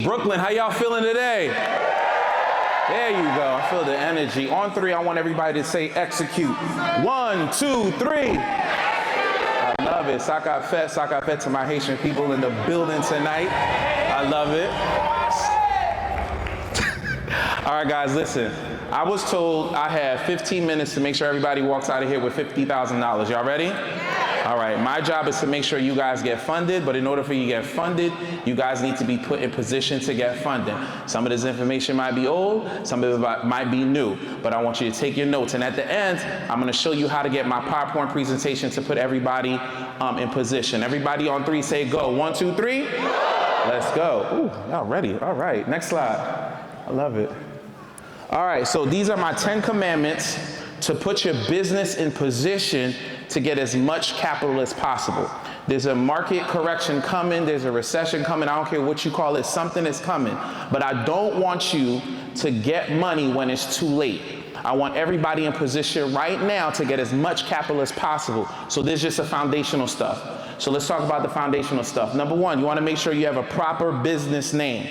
Brooklyn, how y'all feeling today? There you go, I feel the energy. On 3, I want everybody to say execute. 1, 2, 3. I love it. Saka fet to my Haitian people in the building tonight. I love it. All right, guys, listen. I was told I have 15 minutes to make sure everybody walks out of here with $50,000. Y'all ready? All right, my job is to make sure you guys get funded, but in order for you to get funded, you guys need to be put in position to get funding. Some of this information might be old, some of it might be new, but I want you to take your notes. And at the end, I'm gonna show you how to get my PowerPoint presentation to put everybody in position. Everybody on 3 say go. 1, 2, 3. Let's go. Ooh, y'all ready. All right, next slide. I love it. All right, so these are my 10 commandments to put your business in position to get as much capital as possible. There's a market correction coming, there's a recession coming, I don't care what you call it, something is coming. But I don't want you to get money when it's too late. I want everybody in position right now to get as much capital as possible. So there's just a foundational stuff. So let's talk about the foundational stuff. Number 1, you wanna make sure you have a proper business name.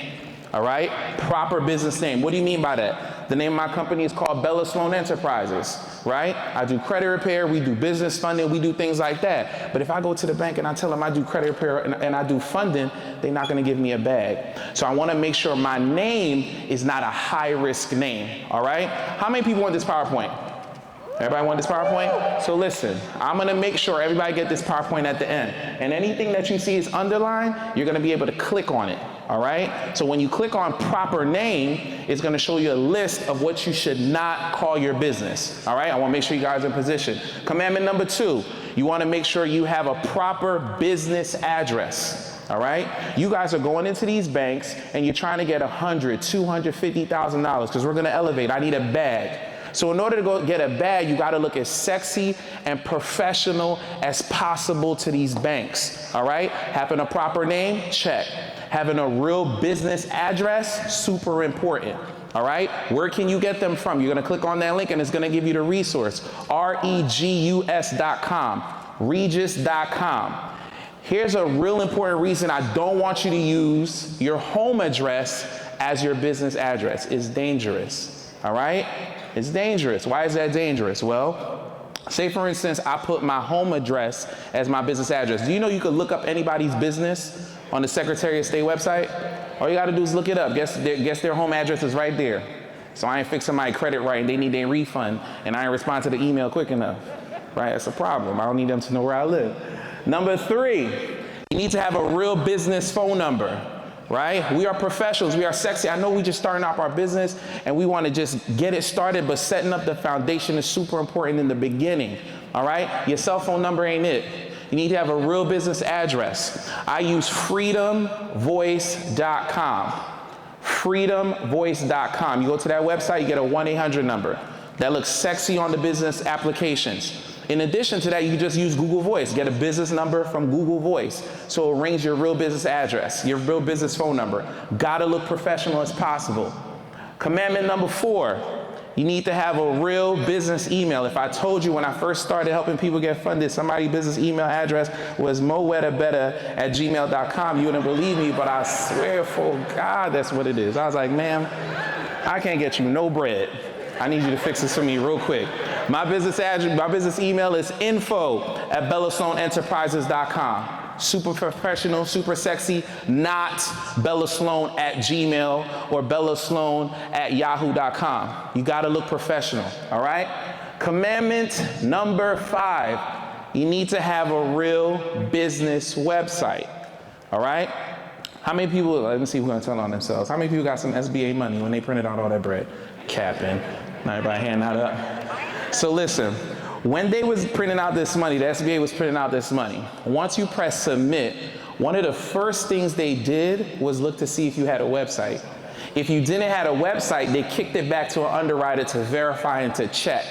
All right, proper business name. What do you mean by that? The name of my company is called Sloan Enterprises, right? I do credit repair, we do business funding, we do things like that. But if I go to the bank and I tell them I do credit repair and I do funding, they're not gonna give me a bag. So I wanna make sure my name is not a high risk name, all right? How many people want this PowerPoint? Everybody want this PowerPoint? So listen, I'm gonna make sure everybody get this PowerPoint at the end. And anything that you see is underlined, you're gonna be able to click on it, all right? So when you click on proper name, it's gonna show you a list of what you should not call your business, all right? I wanna make sure you guys are in position. Commandment number 2, you wanna make sure you have a proper business address. All right? You guys are going into these banks and you're trying to get $100,000, $250,000 because we're gonna elevate. I need a bag. So in order to go get a bag, you gotta look as sexy and professional as possible to these banks, all right? Having a proper name, check. Having a real business address, super important, all right? Where can you get them from? You're gonna click on that link and it's gonna give you the resource, regus.com, regis.com. Here's a real important reason I don't want you to use your home address as your business address. It's dangerous, all right? It's dangerous. Why is that dangerous? Well, say for instance, I put my home address as my business address. Do you know you could look up anybody's business on the Secretary of State website? All you gotta do is look it up. Guess their home address is right there. So I ain't fixing my credit right and they need their refund and I ain't respond to the email quick enough, right? That's a problem. I don't need them to know where I live. Number 3, you need to have a real business phone number. Right? We are professionals, we are sexy. I know we just starting off our business and we want to just get it started, but setting up the foundation is super important in the beginning, all right? Your cell phone number ain't it. You need to have a real business address. I use freedomvoice.com. Freedomvoice.com. You go to that website, you get a 1-800 number. That looks sexy on the business applications. In addition to that, you can just use Google Voice. Get a business number from Google Voice. So it rings your real business address, your real business phone number. Gotta look professional as possible. Commandment number 4, you need to have a real business email. If I told you when I first started helping people get funded, somebody's business email address was mowedabetta@gmail.com, you wouldn't believe me, but I swear for God, that's what it is. I was like, ma'am, I can't get you no bread. I need you to fix this for me real quick. My business address, my business email is info@bellasloanenterprises.com. Super professional, super sexy, not bellasloan@gmail or bellasloan@yahoo.com. You gotta look professional, all right? Commandment number 5, you need to have a real business website, all right? How many people, let me see who's gonna tell on themselves. How many people got some SBA money when they printed out all that bread? Capping. Not everybody hand that up. So listen, when they was printing out this money, the SBA was printing out this money. Once you press submit, one of the first things they did was look to see if you had a website. If you didn't have a website, they kicked it back to an underwriter to verify and to check.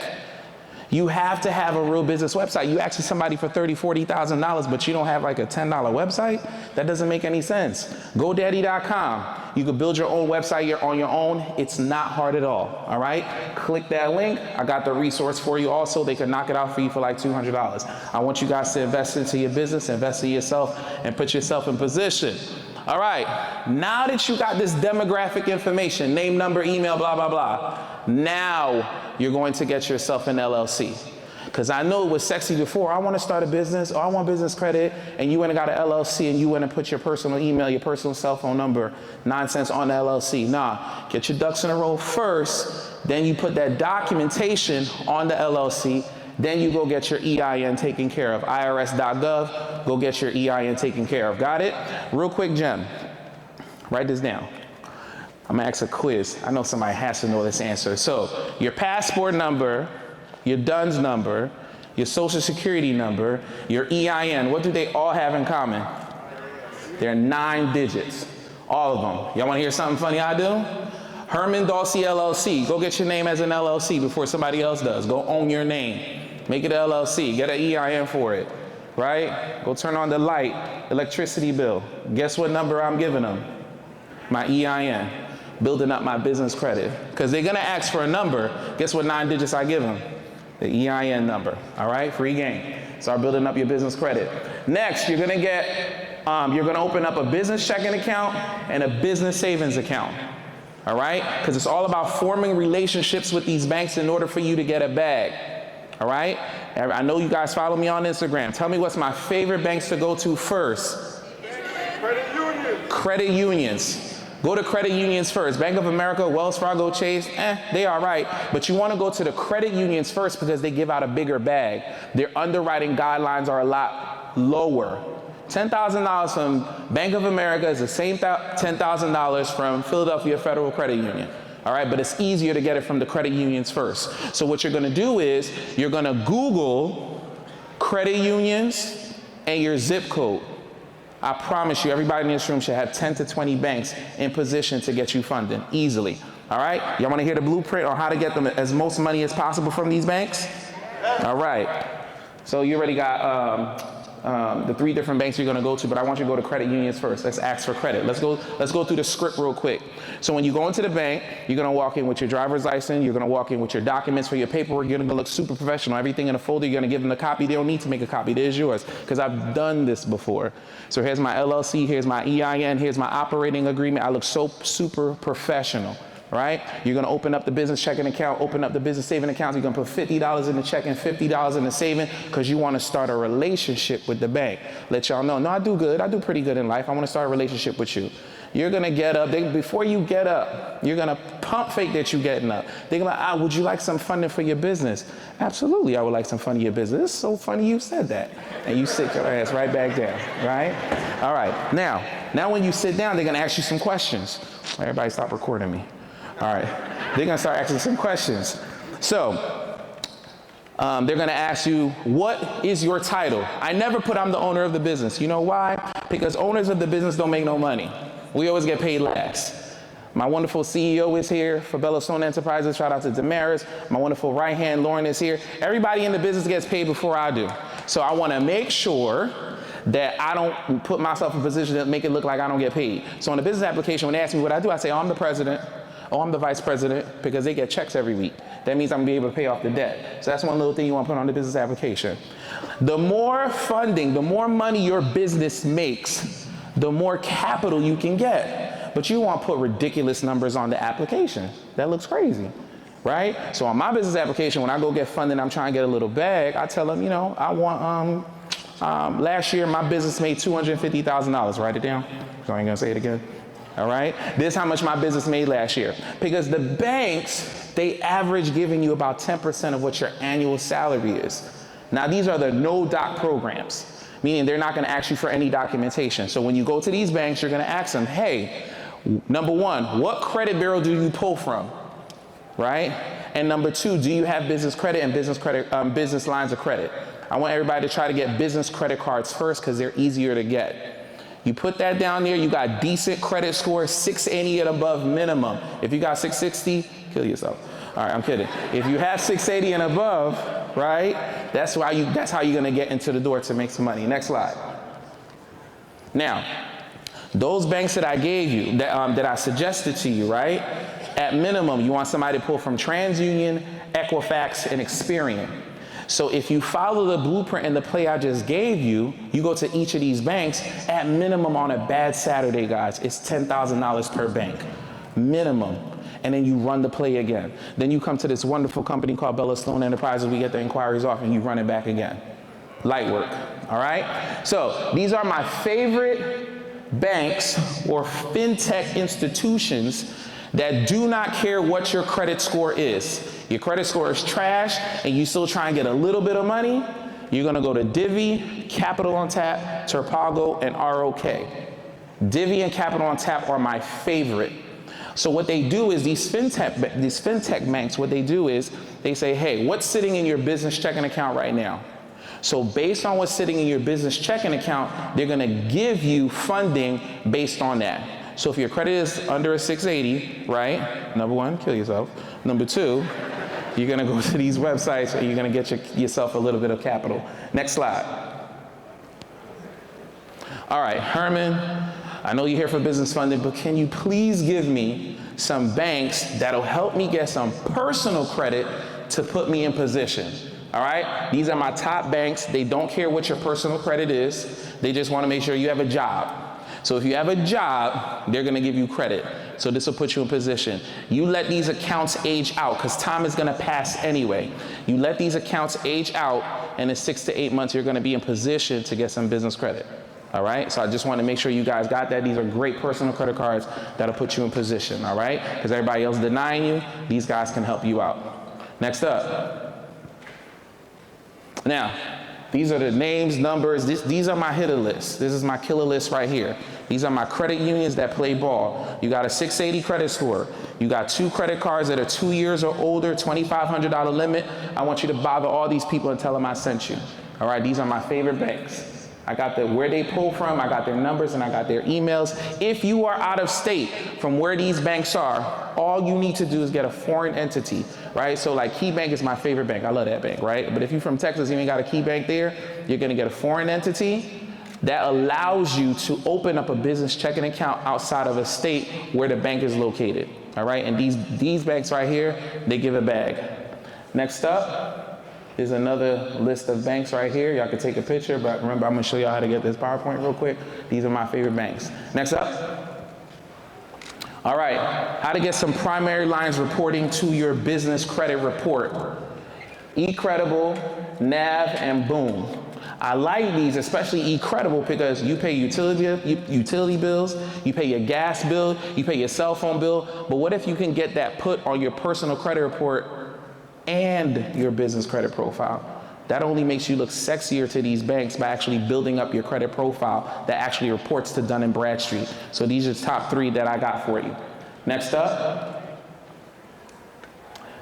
You have to have a real business website. You ask somebody for $30,000, $40,000, but you don't have like a $10 website? That doesn't make any sense. GoDaddy.com. You can build your own website on your own. It's not hard at all right? Click that link. I got the resource for you also. They can knock it out for you for like $200. I want you guys to invest into your business, invest in yourself, and put yourself in position. All right, now that you got this demographic information, name, number, email, blah, blah, blah, now you're going to get yourself an LLC. Because I know it was sexy before. I want to start a business, or I want business credit, and you went and got an LLC, and you went and put your personal email, your personal cell phone number, nonsense on the LLC. Nah, get your ducks in a row first, then you put that documentation on the LLC, then you go get your EIN taken care of. IRS.gov, go get your EIN taken care of. Got it? Real quick gem. Write this down. I'm gonna ask a quiz. I know somebody has to know this answer. So, your passport number, your DUNS number, your social security number, your EIN, what do they all have in common? They're 9 digits. All of them. Y'all wanna hear something funny I do? Herman Dawsey LLC. Go get your name as an LLC before somebody else does. Go own your name. Make it an LLC. Get an EIN for it, right? Go turn on the light, electricity bill. Guess what number I'm giving them? My EIN. Building up my business credit. Because they're gonna ask for a number. Guess what 9 digits I give them? The EIN number, all right? Free game. Start building up your business credit. Next, you're gonna open up a business checking account and a business savings account. All right? Because it's all about forming relationships with these banks in order for you to get a bag. All right? I know you guys follow me on Instagram. Tell me what's my favorite banks to go to first. Credit unions. Credit unions. Go to credit unions first. Bank of America, Wells Fargo, Chase, they are right. But you want to go to the credit unions first because they give out a bigger bag. Their underwriting guidelines are a lot lower. $10,000 from Bank of America is the same $10,000 from Philadelphia Federal Credit Union. All right, but it's easier to get it from the credit unions first. So what you're gonna do is you're gonna Google credit unions and your zip code. I promise you, everybody in this room should have 10 to 20 banks in position to get you funding easily. All right, y'all wanna hear the blueprint on how to get them as most money as possible from these banks? All right, so you already got the 3 different banks you're going to go to, but I want you to go to credit unions first. Let's ask for credit. Let's go through the script real quick. So when you go into the bank, you're going to walk in with your driver's license. You're going to walk in with your documents for your paperwork. You're going to look super professional. Everything in a folder, you're going to give them a copy. They don't need to make a copy. There's yours, because I've done this before. So here's my LLC. Here's my EIN. Here's my operating agreement. I look so super professional. Right? You're going to open up the business checking account, open up the business saving account. You're going to put $50 in the checking, $50 in the saving, because you want to start a relationship with the bank. Let y'all know, no, I do good. I do pretty good in life. I want to start a relationship with you. You're going to get up. Before you get up, you're going to pump fake that you're getting up. They're going to would you like some funding for your business? Absolutely, I would like some funding for your business. It's so funny you said that. And you sit your ass right back down, right? All right. Now when you sit down, they're going to ask you some questions. Everybody stop recording me. All right, they're gonna start asking some questions. So, they're gonna ask you, what is your title? I never put I'm the owner of the business. You know why? Because owners of the business don't make no money. We always get paid last. My wonderful CEO is here for Sloan Enterprises. Shout out to Damaris. My wonderful right hand, Lauren, is here. Everybody in the business gets paid before I do. So I wanna make sure that I don't put myself in a position to make it look like I don't get paid. So on the business application, when they ask me what I do, I say, oh, I'm the president. Oh, I'm the vice president, because they get checks every week. That means I'm gonna be able to pay off the debt. So that's one little thing you wanna put on the business application. The more funding, the more money your business makes, the more capital you can get. But you wanna put ridiculous numbers on the application. That looks crazy, right? So on my business application, when I go get funding, I'm trying to get a little bag, I tell them, you know, I want, last year my business made $250,000. Write it down, so I ain't gonna say it again. All right, this is how much my business made last year. Because the banks, they average giving you about 10% of what your annual salary is. Now these are the no-doc programs, meaning they're not gonna ask you for any documentation. So when you go to these banks, you're gonna ask them, hey, number 1, what credit bureau do you pull from, right? And number 2, do you have business credit and business lines of credit? I want everybody to try to get business credit cards first, because they're easier to get. You put that down there, you got decent credit score, 680 and above minimum. If you got 660, kill yourself. All right, I'm kidding. If you have 680 and above, right, that's how you're gonna get into the door to make some money. Next slide. Now, those banks that I gave you, that I suggested to you, right, at minimum, you want somebody to pull from TransUnion, Equifax, and Experian. So if you follow the blueprint and the play I just gave you, you go to each of these banks, at minimum on a bad Saturday, guys, it's $10,000 per bank, minimum. And then you run the play again. Then you come to this wonderful company called Sloan Enterprises. We get the inquiries off and you run it back again. Light work, all right? So these are my favorite banks or fintech institutions that do not care what your credit score is. Your credit score is trash and you still try and get a little bit of money, you're gonna go to Divvy, Capital on Tap, Terpago, and ROK. Divvy and Capital on Tap are my favorite. So what they do is these fintech banks, what they do is they say, hey, what's sitting in your business checking account right now? So based on what's sitting in your business checking account, they're gonna give you funding based on that. So if your credit is under a 680, right? Number one, kill yourself. Number two, you're gonna go to these websites and you're gonna get yourself a little bit of capital. Next slide. All right, Herman, I know you're here for business funding, but can you please give me some banks that'll help me get some personal credit to put me in position? All right, these are my top banks. They don't care what your personal credit is. They just wanna make sure you have a job. So if you have a job, they're gonna give you credit. So this will put you in position. You let these accounts age out, because time is gonna pass anyway. You let these accounts age out, and in 6 to 8 months, you're gonna be in position to get some business credit. All right, so I just wanna make sure you guys got that. These are great personal credit cards that'll put you in position, all right? Because everybody else denying you, these guys can help you out. Next up. Now, these are the names, numbers. These are my hitter lists. This is my killer list right here. These are my credit unions that play ball. You got a 680 credit score. You got 2 credit cards that are 2 years or older, $2,500 limit. I want you to bother all these people and tell them I sent you. All right, these are my favorite banks. I got where they pull from, I got their numbers, and I got their emails. If you are out of state from where these banks are, all you need to do is get a foreign entity, right? So like Key Bank is my favorite bank. I love that bank, right? But if you're from Texas and you ain't got a Key Bank there, you're gonna get a foreign entity that allows you to open up a business checking account outside of a state where the bank is located, all right? And these banks right here, they give a bag. Next up is another list of banks right here. Y'all can take a picture, but remember, I'm gonna show y'all how to get this PowerPoint real quick. These are my favorite banks. Next up. All right, how to get some primary lines reporting to your business credit report. eCredible, NAV, and Boom. I like these, especially eCredible, because you pay utility bills, you pay your gas bill, you pay your cell phone bill, but what if you can get that put on your personal credit report and your business credit profile? That only makes you look sexier to these banks by actually building up your credit profile that actually reports to Dun & Bradstreet. So these are the top 3 that I got for you. Next up.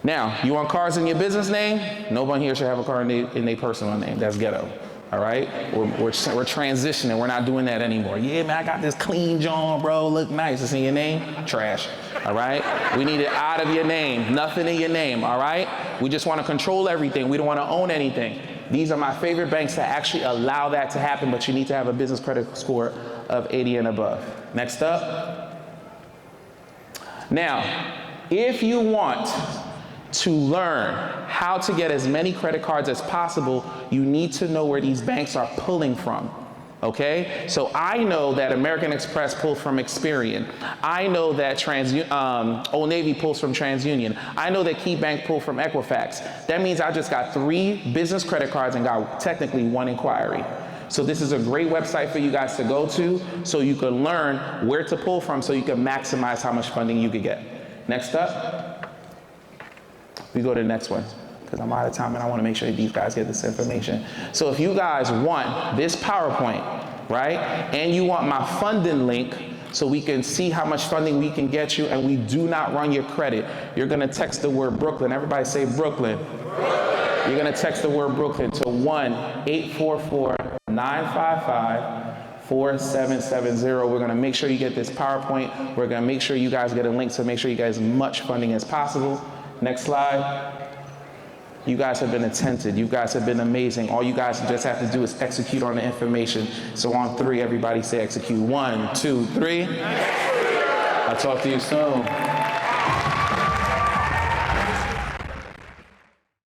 Now, you want cars in your business name? No one here should have a car in their personal name. That's ghetto. All right, we're transitioning. We're not doing that anymore. Yeah, man, I got this clean John, bro. Look nice. It's in your name. Trash. All right. We need it out of your name. Nothing in your name. All right. We just want to control everything. We don't want to own anything. These are my favorite banks that actually allow that to happen, but you need to have a business credit score of 80 and above. Next up. Now, if you want to learn how to get as many credit cards as possible, you need to know where these banks are pulling from, okay? So I know that American Express pulls from Experian. I know that Old Navy pulls from TransUnion. I know that Key Bank pulls from Equifax. That means I just got 3 business credit cards and got technically 1 inquiry. So this is a great website for you guys to go to so you can learn where to pull from so you can maximize how much funding you could get. Next up. We go to the next one, because I'm out of time and I want to make sure that these guys get this information. So if you guys want this PowerPoint, right, and you want my funding link so we can see how much funding we can get you and we do not run your credit, you're going to text the word Brooklyn. Everybody say Brooklyn. You're going to text the word Brooklyn to 1-844-955-4770. We're going to make sure you get this PowerPoint. We're going to make sure you guys get a link to make sure you get as much funding as possible. Next slide. You guys have been attentive. You guys have been amazing. All you guys just have to do is execute on the information. So on 3, everybody say execute. 1, 2, 3. I'll talk to you soon.